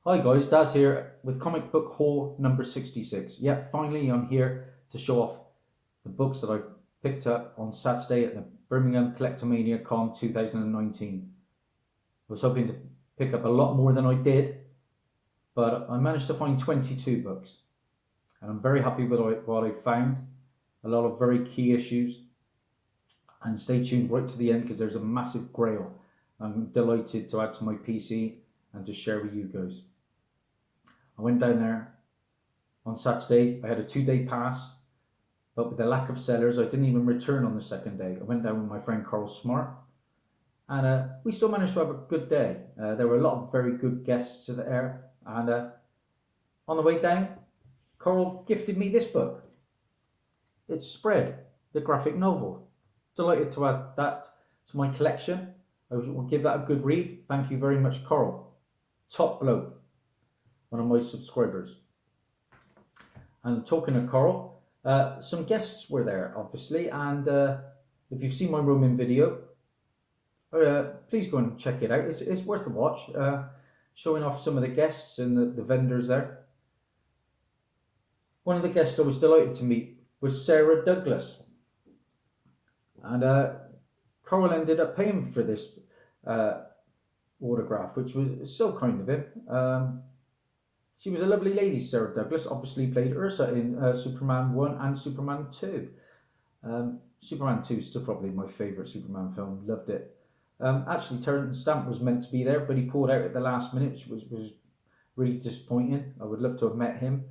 Hi guys, Daz here with comic book haul number 66. Yep, finally I'm here to show off the books that I picked up on Saturday at the Birmingham Collectormania Con 2019. I was hoping to pick up a lot more than I did, but I managed to find 22 books. And I'm very happy with what I found. A lot of very key issues. And stay tuned right to the end because there's a massive Grail I'm delighted to add to my PC and to share with you guys. I went down there on Saturday. I had a 2-day pass, but with the lack of sellers, I didn't even return on the second day. I went down with my friend Carl Smart, and we still managed to have a good day. There were a lot of very good guests there, and on the way down, Carl gifted me this book. It's Spread, the graphic novel. Delighted to add that to my collection. I will give that a good read. Thank you very much, Carl. Top bloke. One of my subscribers. And talking of Coral, some guests were there, obviously, and if you've seen my roaming video, please go and check it out. It's worth a watch, showing off some of the guests and the vendors there. One of the guests I was delighted to meet was Sarah Douglas, and Coral ended up paying for this autograph, which was so kind of him. She was a lovely lady, Sarah Douglas. Obviously played Ursa in Superman 1 and Superman 2. Superman 2 is still probably my favourite Superman film. Loved it. Actually, Terrence Stamp was meant to be there, but he pulled out at the last minute, which was really disappointing. I would love to have met him.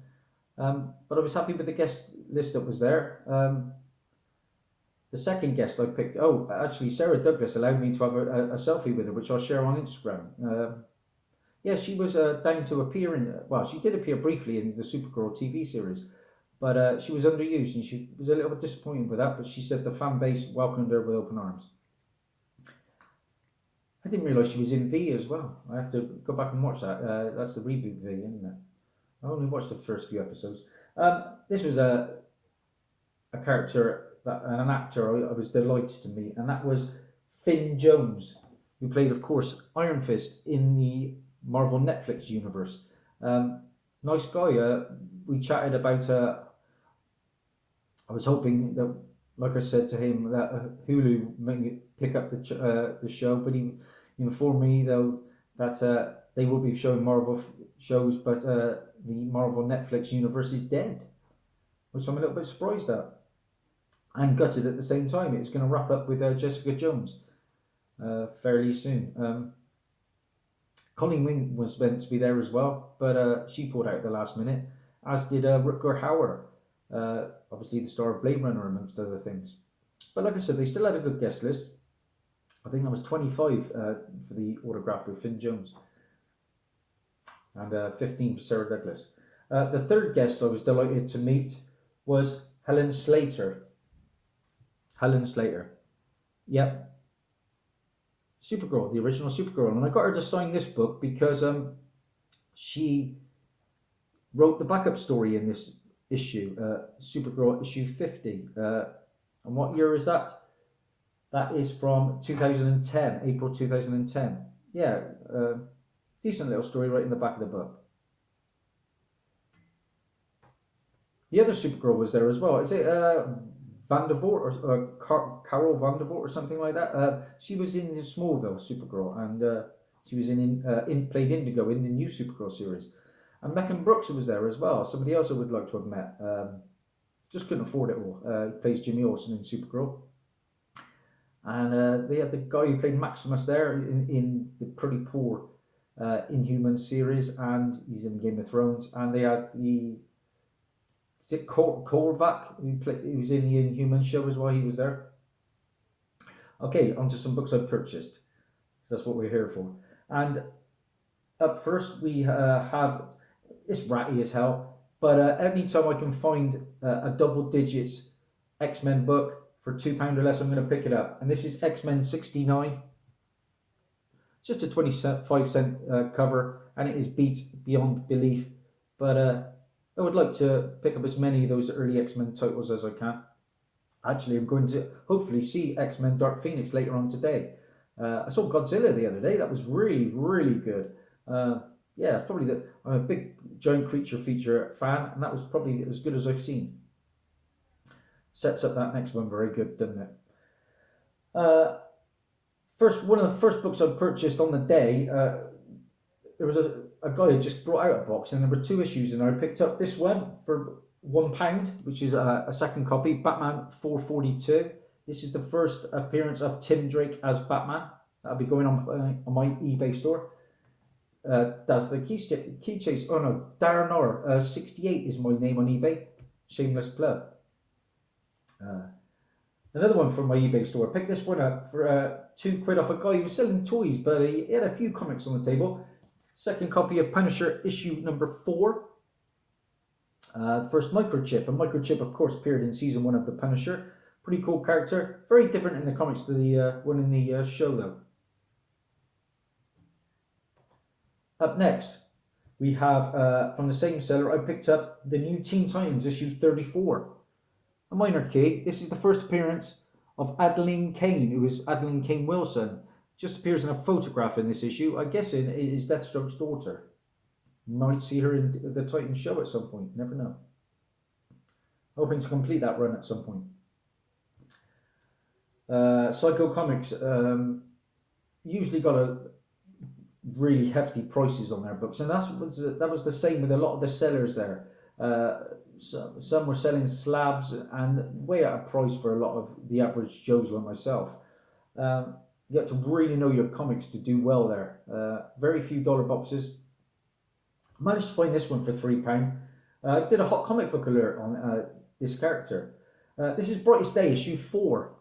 But I was happy with the guest list that was there. The second guest I picked, actually, Sarah Douglas allowed me to have a selfie with her, which I'll share on Instagram. Yeah, she was down to appear in, well, she did appear briefly in the Supergirl TV series, but she was underused and she was a little bit disappointed with that, but she said the fan base welcomed her with open arms. I didn't realise she was in V as well. I have to go back and watch that. That's the reboot V, isn't it? I only watched the first few episodes. This was a character, an actor I was delighted to meet, and that was Finn Jones, who played, of course, Iron Fist in the Marvel Netflix universe. Nice guy. We chatted about. I was hoping that, like I said to him, that Hulu may pick up the show, but he informed me though that they will be showing Marvel shows, but the Marvel Netflix universe is dead, which I'm a little bit surprised at, and gutted at the same time. It's going to wrap up with Jessica Jones fairly soon. Colleen Wing was meant to be there as well, but she pulled out at the last minute, as did Rutger Hauer, obviously the star of Blade Runner, amongst other things. But like I said, they still had a good guest list. I think that was 25 for the autograph with Finn Jones, and 15 for Sarah Douglas. The third guest I was delighted to meet was Helen Slater. Helen Slater. Yep. Supergirl, the original Supergirl, and I got her to sign this book because she wrote the backup story in this issue, Supergirl issue 50. And what year is that? That is from 2010, April 2010. Yeah, decent little story right in the back of the book. The other Supergirl was there as well. Is it Vandervoort or Carol Vandervoort or something like that? She was in the Smallville Supergirl, and she was played Indigo in the new Supergirl series. And Megan Brooks was there as well. Somebody else I would like to have met. Just couldn't afford it all. He plays Jimmy Olsen in Supergirl. And they had the guy who played Maximus there in the pretty poor Inhuman series, and he's in Game of Thrones. And they had the Korvac, who was in the Inhuman show as well. He was there. Okay, on to some books I've purchased. That's what we're here for. And up first we have, it's ratty as hell, but anytime I can find a double digits X-Men book for £2 or less, I'm going to pick it up. And this is X-Men 69. Just a 25-cent cover, and it is beat beyond belief. But I would like to pick up as many of those early X-Men titles as I can. Actually, I'm going to hopefully see X-Men Dark Phoenix later on today. I saw Godzilla the other day. That was really, really good. yeah, probably I'm a big giant creature feature fan, and that was probably as good as I've seen. Sets up that next one very good, doesn't it? One of the first books I purchased on the day. There was a guy who just brought out a box, and there were 2 issues, and I picked up this one for £1, which is a second copy, Batman 442. This is the first appearance of Tim Drake as Batman. That'll be going on my eBay store. That's the key chase. Oh no, Darren Orr 68 is my name on eBay. Shameless plug. Another one from my eBay store. I picked this one up for £2 off a guy who was selling toys, but he had a few comics on the table. Second copy of Punisher issue number 4. First Microchip. And Microchip, of course, appeared in season 1 of the Punisher. Pretty cool character. Very different in the comics to the one in the show, though. Up next, we have, from the same seller, I picked up the new Teen Titans issue 34. A minor key. This is the first appearance of Adeline Kane, who is Adeline Kane Wilson. Just appears in a photograph in this issue. I'm guessing it is Deathstroke's daughter. Might see her in the Titans show at some point. Never know. Hoping to complete that run at some point. Psycho Comics usually got a really hefty prices on their books, and that was the same with a lot of the sellers there. Some were selling slabs and way out of price for a lot of the average Joes like myself. You have to really know your comics to do well there. Very few dollar boxes. Managed to find this one for £3. I did a hot comic book alert on this character. This is Brightest Day issue 4.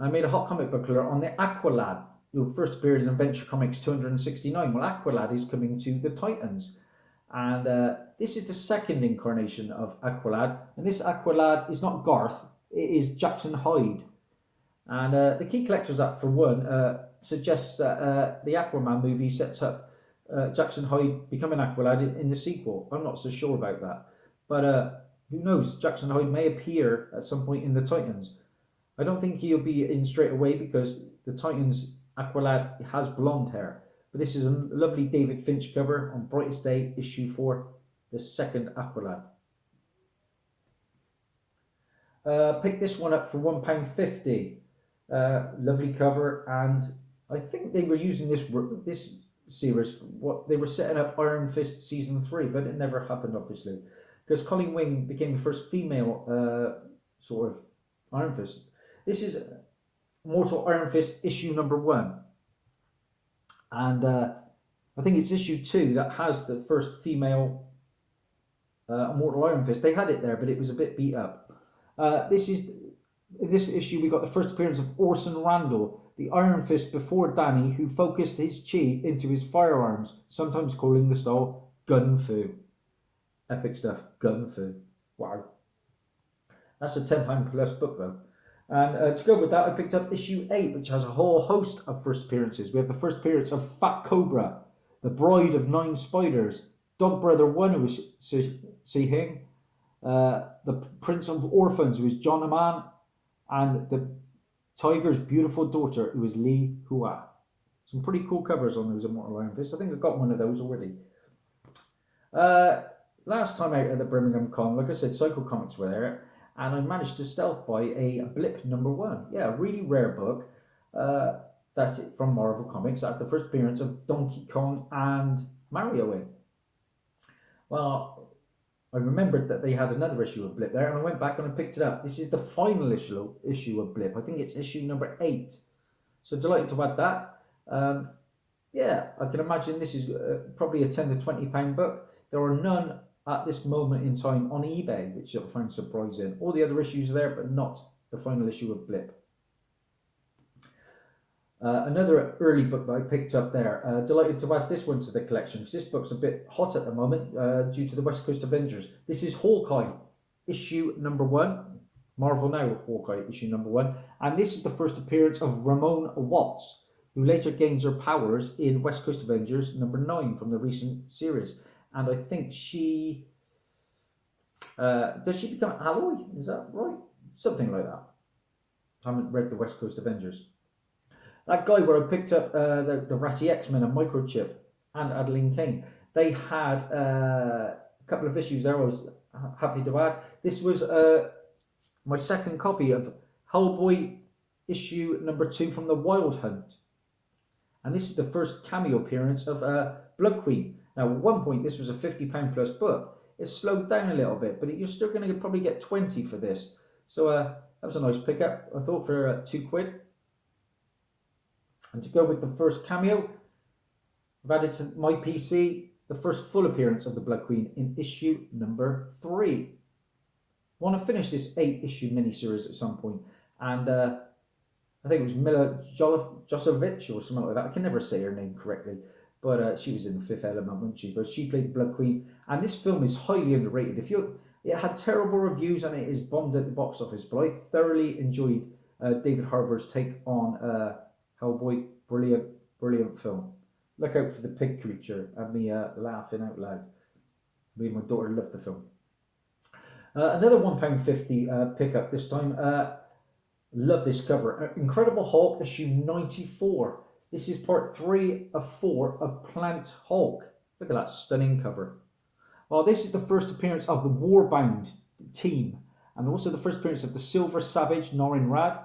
I made a hot comic book alert on the Aqualad, who first appeared in Adventure Comics 269. Well, Aqualad is coming to the Titans. And this is the second incarnation of Aqualad. And this Aqualad is not Garth, it is Jackson Hyde. And the Key Collector's Act, for one, suggests that the Aquaman movie sets up Jackson Hyde becoming Aqualad in the sequel. I'm not so sure about that. But who knows? Jackson Hyde may appear at some point in the Titans. I don't think he'll be in straight away because the Titans Aqualad has blonde hair. But this is a lovely David Finch cover on Brightest Day issue 4, the second Aqualad. Picked this one up for £1.50. Lovely cover, and I think they were using this series. What they were setting up Iron Fist season 3, but it never happened, obviously, because Colleen Wing became the first female sort of Iron Fist. This is Mortal Iron Fist issue number 1, and I think it's issue 2 that has the first female Mortal Iron Fist. They had it there, but it was a bit beat up. In this issue, we got the first appearance of Orson Randall, the Iron Fist before Danny, who focused his chi into his firearms, sometimes calling the style Gun Fu. Epic stuff, Gun Fu. Wow. That's a £10 plus book, though. And to go with that, I picked up issue 8, which has a whole host of first appearances. We have the first appearance of Fat Cobra, the Bride of 9 Spiders, Dog Brother 1, who is Si Hing, the Prince of Orphans, who is John Aman, and the Tiger's beautiful daughter, who is Li Hua. Some pretty cool covers on those Immortal Iron Fist. I think I've got one of those already. Last time out at the Birmingham Con, like I said, Psycho Comics were there, and I managed to stealth buy a Blip number 1. Yeah, a really rare book from Marvel Comics at the first appearance of Donkey Kong and Mario in. Well, I remembered that they had another issue of Blip there, and I went back and I picked it up. This is the final issue of Blip. I think it's issue number 8. So delighted to add that. Yeah, I can imagine this is probably a £10 to £20 book. There are none at this moment in time on eBay, which I find surprising. All the other issues are there, but not the final issue of Blip. Another early book that I picked up there. Delighted to add this one to the collection, because this book's a bit hot at the moment due to the West Coast Avengers. This is Hawkeye, issue number 1. Marvel Now Hawkeye, issue number 1. And this is the first appearance of Ramon Watts, who later gains her powers in West Coast Avengers number 9 from the recent series. And I think she... does she become Alloy? Is that right? Something like that. I haven't read the West Coast Avengers. That guy where I picked up the Ratty X-Men and Microchip, and Adeline Kane. They had a couple of issues there I was happy to add. This was my second copy of Hellboy issue number 2 from the Wild Hunt. And this is the first cameo appearance of Blood Queen. Now, at one point, this was a £50 plus book. It's slowed down a little bit, but you're still going to probably get 20 for this. So that was a nice pickup, I thought, for £2. And to go with the first cameo, I've added to my PC the first full appearance of the Blood Queen in issue number 3. I want to finish this 8-issue miniseries at some point, and I think it was Mila Jovovich or something like that. I can never say her name correctly, but she was in The Fifth Element, wasn't she? But she played Blood Queen, and this film is highly underrated. It had terrible reviews and it is bombed at the box office, but I thoroughly enjoyed David Harbour's take on Hellboy. Brilliant film. Look out for the pig creature and me laughing out loud. Me and my daughter loved the film. Another £1.50 pickup this time. Love this cover. Incredible Hulk issue 94. This is part 3 of 4 of Plant Hulk. Look at that stunning cover. Well, this is the first appearance of the Warbound team, and also the first appearance of the Silver Savage Norrin Rad,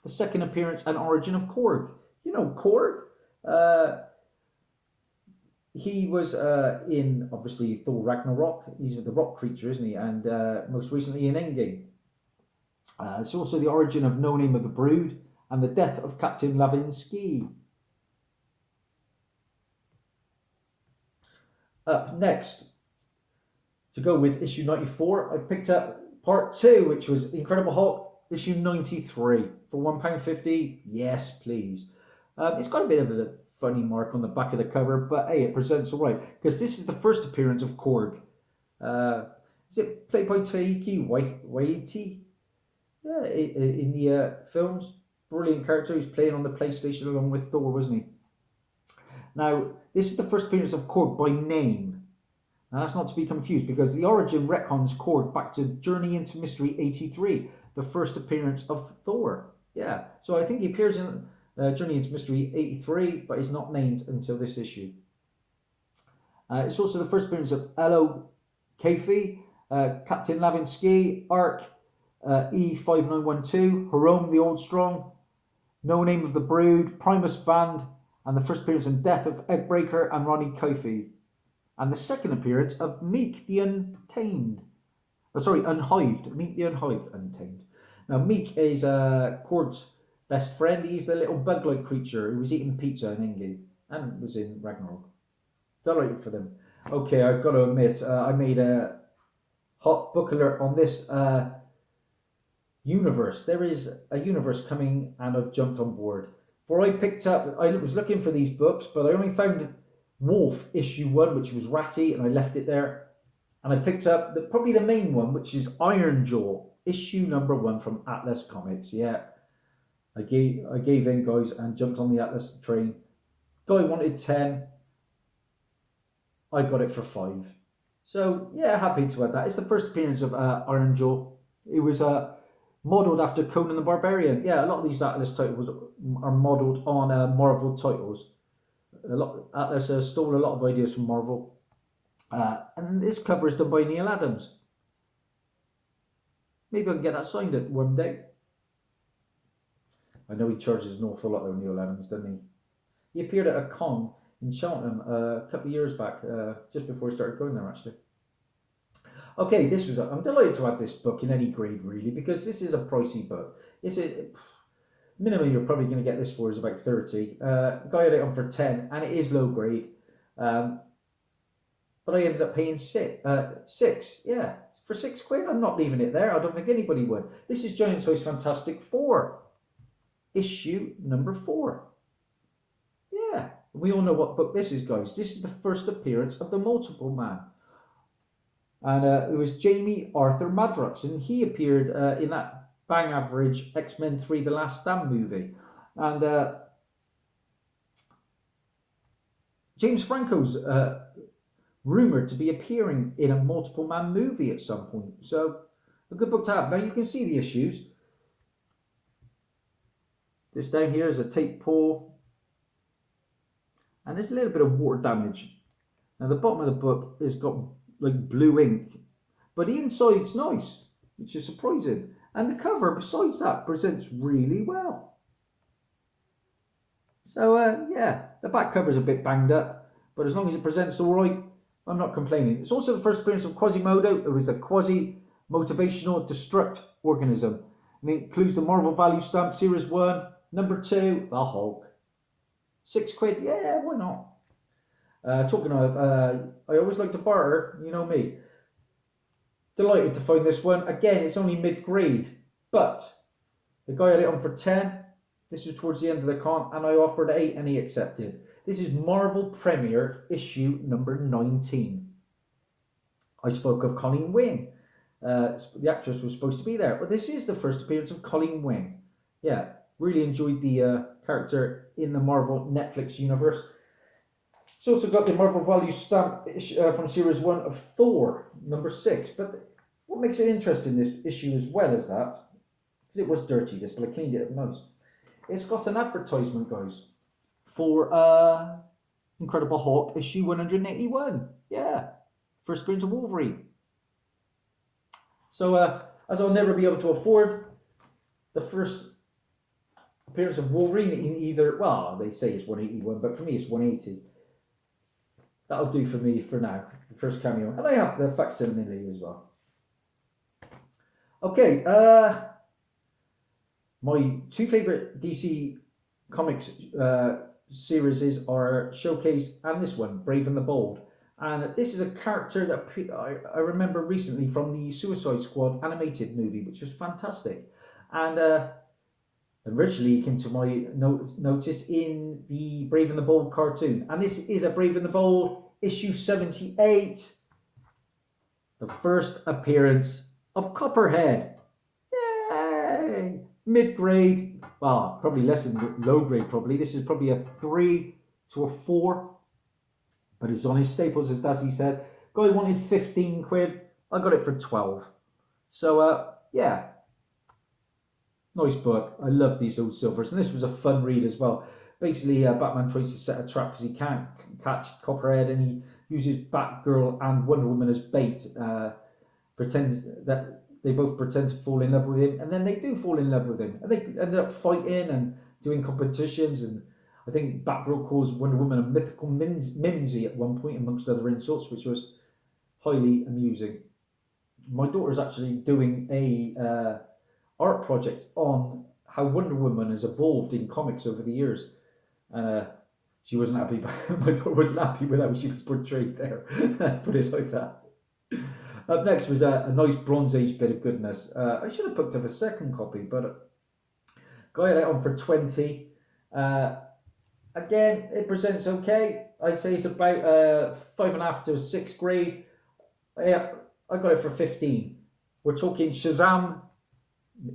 the second appearance and origin of Korg. You know Korg? He was in, obviously, Thor Ragnarok. He's the rock creature, isn't he? And most recently in Endgame. It's also the origin of No Name of the Brood and the death of Captain Lavinsky. Up next, to go with issue 94, I picked up part 2, which was Incredible Hulk issue 93 for £1.50. Yes, please. It's got a bit of a funny mark on the back of the cover, but hey, it presents all right, because this is the first appearance of Korg. Is it played by Taiki Waititi? Yeah, in the films. Brilliant character. He's playing on the PlayStation along with Thor, wasn't he? Now, this is the first appearance of Korg by name. Now, that's not to be confused, because the origin retcons Korg back to Journey into Mystery 83, the first appearance of Thor. Yeah, so I think he appears in Journey into Mystery 83, but he's not named until this issue. It's also the first appearance of Elo Kafi, Captain Lavinsky, Ark E5912, Jerome the Old Strong, No Name of the Brood, Primus Vand, and the first appearance and death of Eggbreaker and Ronnie Kofi. And the second appearance of Meek the Untamed. Unhived. Meek the Untamed. Now, Meek is Korg's best friend. He's the little bug-like creature who was eating pizza in Endgame and was in Ragnarok. Delighted for them. Okay, I've got to admit, I made a hot book alert on this universe. There is a universe coming, and I've jumped on board. For I was looking for these books, but I only found Wolf issue 1, which was ratty, and I left it there. And I picked up probably the main one, which is Iron Jaw issue number 1 from Atlas Comics. Yeah, I gave in, guys, and jumped on the Atlas train. Guy wanted 10. I got it for 5. So yeah, happy to add that. It's the first appearance of Iron Jaw. It was modelled after Conan the Barbarian. Yeah, a lot of these Atlas titles are modelled on Marvel titles. Atlas stole a lot of ideas from Marvel. And this cover is done by Neil Adams. Maybe I can get that signed at one day. I know he charges an awful lot of Neil Adams, doesn't he? He appeared at a con in Cheltenham a couple of years back, just before he started going there, actually. Okay, I'm delighted to have this book in any grade, really, because this is a pricey book. Minimum you're probably going to get this for is about 30. Guy had it on for 10, and it is low grade. But I ended up paying 6. Yeah, for £6. I'm not leaving it there. I don't think anybody would. This is Giant Size Fantastic 4, issue number 4. Yeah, we all know what book this is, guys. This is the first appearance of the Multiple Man. And it was Jamie Arthur Madrox, and he appeared in that bang average X-Men 3 The Last Stand movie. And James Franco's rumoured to be appearing in a Multiple Man movie at some point. So, a good book to have. Now, you can see the issues. This down here is a tape pull. And there's a little bit of water damage Now the bottom of the book has got like blue ink, but the inside's nice, which is surprising. And the cover, besides that, presents really well. So yeah, the back cover's a bit banged up, but as long as it presents all right, I'm not complaining. It's also the first appearance of Quasimodo, who is a quasi-motivational destruct organism. And it includes the Marvel Value Stamp Series 1, number 2, the Hulk. £6, yeah, why not? Talking of, I always like to barter, you know me. Delighted to find this one. Again, it's only mid-grade, but the guy had it on for 10. This was towards the end of the con, and I offered 8 and he accepted. This is Marvel Premiere issue number 19. I spoke of Colleen Wing. The actress was supposed to be there, but this is the first appearance of Colleen Wing. Yeah, really enjoyed the character in the Marvel Netflix universe. It's also got the Marvel Value Stamp from Series 1 of Thor, number 6. But what makes it interesting, this issue, as well as that, because it was dirty, this, but I cleaned it up nice. It's got an advertisement, guys, for Incredible Hulk issue 181. Yeah, first appearance of Wolverine. So, as I'll never be able to afford the first appearance of Wolverine in either, well, they say it's 181, but for me it's 180. That'll do for me for now, the first cameo. And I have the facsimile as well. Okay, my two favourite DC Comics series are Showcase and this one, Brave and the Bold. And this is a character that I remember recently from the Suicide Squad animated movie, which was fantastic. And originally came to my notice in the Brave and the Bold cartoon. And this is a Brave and the Bold issue 78. The first appearance of Copperhead. Yay! Mid-grade. Well, probably less than low grade probably. This is probably a 3 to a 4. But it's on his staples, as Dazzie said. Guy wanted £15. I got it for 12. So, yeah. Nice book. I love these old silvers. And this was a fun read as well. Basically, Batman tries to set a trap because he can't catch Copperhead. And he uses Batgirl and Wonder Woman as bait. Pretends that they both pretend to fall in love with him. And then they do fall in love with him. And they ended up fighting and doing competitions. And I think Batgirl calls Wonder Woman a mythical mimsy at one point, amongst other insults, which was highly amusing. My daughter's actually doing a art project on how Wonder Woman has evolved in comics over the years. She wasn't happy. My daughter wasn't happy with how she was portrayed there. Put it like that. Up next was a nice Bronze Age bit of goodness. I should have picked up a second copy, but got it on for 20. Again, it presents okay. I'd say it's about 5.5 to 6 grade. Yeah, I got it for 15. We're talking Shazam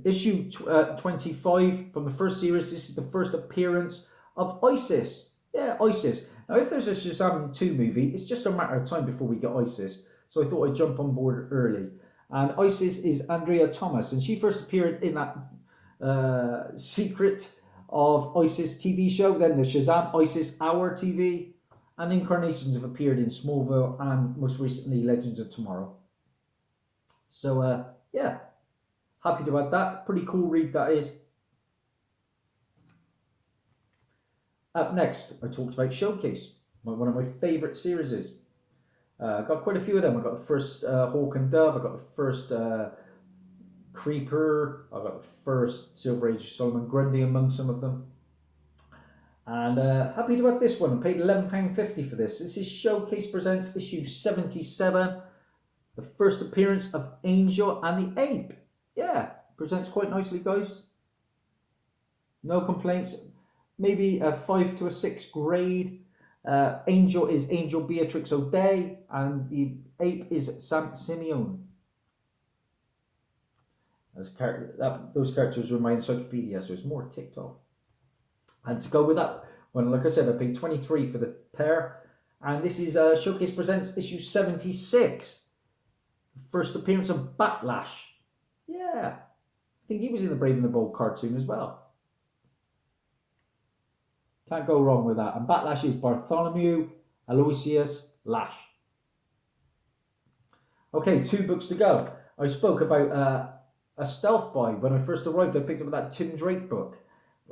issue 25 from the first series. This is the first appearance of Isis. Yeah, Isis. Now, if there's a Shazam 2 movie, it's just a matter of time before we get Isis. So I thought I'd jump on board early. And Isis is Andrea Thomas, and she first appeared in that Secret of Isis TV show, then the Shazam Isis Hour TV, and incarnations have appeared in Smallville and most recently Legends of Tomorrow. So yeah, happy to add that. Pretty cool read that is. Up next, I talked about Showcase, one of my favourite series. I got quite a few of them. I got the first Hawk and Dove, I got the first Creeper, I got the first Silver Age Solomon Grundy among some of them. And happy to add this one. I paid £11.50 for this. This is Showcase Presents issue 77. The first appearance of Angel and the Ape. Yeah, presents quite nicely, guys. No complaints. Maybe a 5 to a 6 grade. Angel is Angel Beatrix O'Day, and the Ape is Sam Simeon. Those characters were my encyclopedia, so it's more ticked off. And to go with that one, like I said, I paid 23 for the pair. And this is Showcase Presents issue 76. First appearance of Batlash. Yeah, I think he was in the Brave and the Bold cartoon as well. Can't go wrong with that. And Batlash is Bartholomew Aloysius Lash. Okay, 2 books to go. I spoke about a stealth buy. When I first arrived, I picked up that Tim Drake book.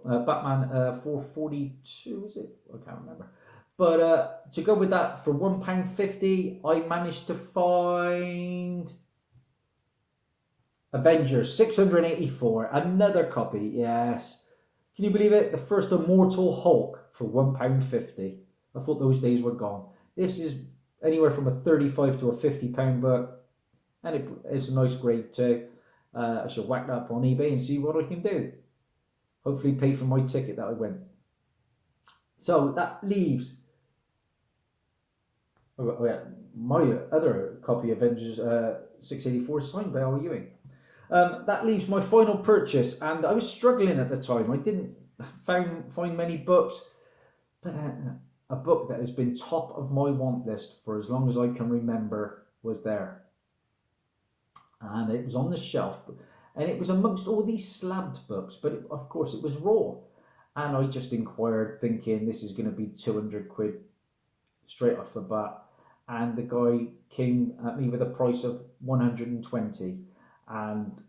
Batman 442, is it? I can't remember. But to go with that, for £1.50, I managed to find Avengers 684, another copy, yes. Can you believe it? The first Immortal Hulk for £1.50. I thought those days were gone. This is anywhere from a £35 to a £50 book, and it's a nice grade too. I should whack that up on eBay and see what I can do. Hopefully pay for my ticket that I went. So that leaves my other copy of Avengers 684 signed by Al Ewing. That leaves my final purchase, and I was struggling at the time. I didn't find many books, but a book that has been top of my want list for as long as I can remember was there. And it was on the shelf, and it was amongst all these slabbed books, but of course it was raw. And I just inquired, thinking this is going to be 200 quid straight off the bat. And the guy came at me with a price of 120. And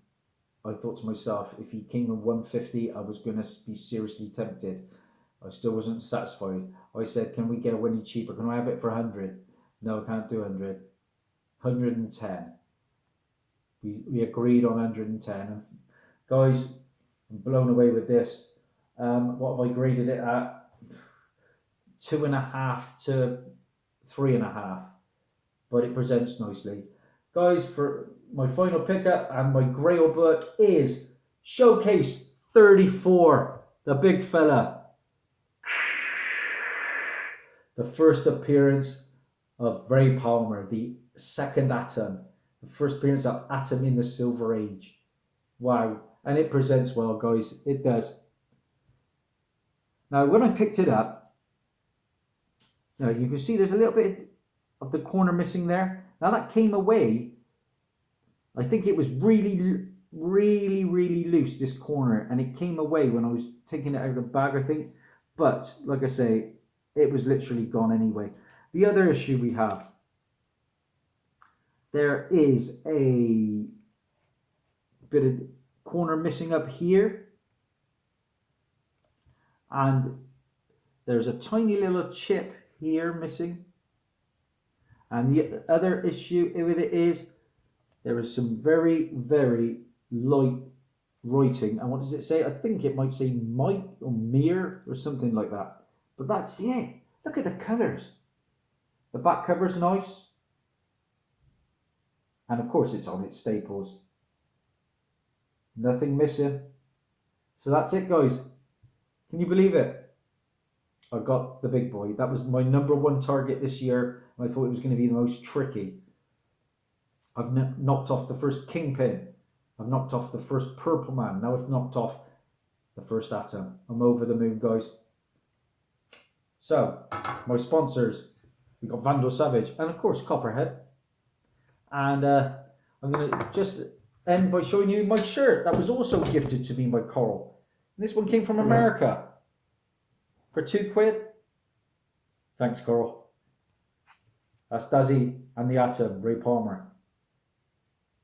I thought to myself, if he came at 150, I was going to be seriously tempted. I still wasn't satisfied. I said, can we get it any cheaper? Can I have it for 100? No, I can't do 100. 110. We agreed on 110. And guys, I'm blown away with this. What have I graded it at? 2.5 to 3.5. But it presents nicely. Guys, for my final pickup and my Grail book is Showcase 34, the big fella. The first appearance of Ray Palmer, the second Atom. The first appearance of Atom in the Silver Age. Wow. And it presents well, guys. It does. Now, when I picked it up, now you can see there's a little bit of the corner missing there. Now that came away. I think it was really loose, this corner, and it came away when I was taking it out of the bag, I think. But like I say, it was literally gone anyway. The other issue we have, there is a bit of corner missing up here, and there's a tiny little chip here missing. And the other issue with it is there is some very light writing. And what does it say? I think it might say Mike or Mir or something like that. But that's it. Look at the colours. The back cover's nice. And of course it's on its staples. Nothing missing. So that's it, guys. Can you believe it? I got the big boy. That was my #1 target this year. I thought it was going to be the most tricky. I've knocked off the first Kingpin. I've knocked off the first Purple Man. Now I've knocked off the first Atom. I'm over the moon, guys. So, my sponsors, we got Vandal Savage and of course Copperhead. And I'm going to just end by showing you my shirt that was also gifted to me by Coral. And this one came from America for £2. Thanks, Coral. That's Dazzie and the Atom, Ray Palmer.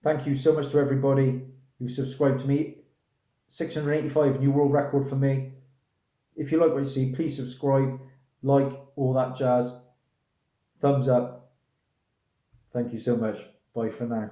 Thank you so much to everybody who subscribed to me. 685, new world record for me. If you like what you see, please subscribe, like, all that jazz. Thumbs up. Thank you so much. Bye for now.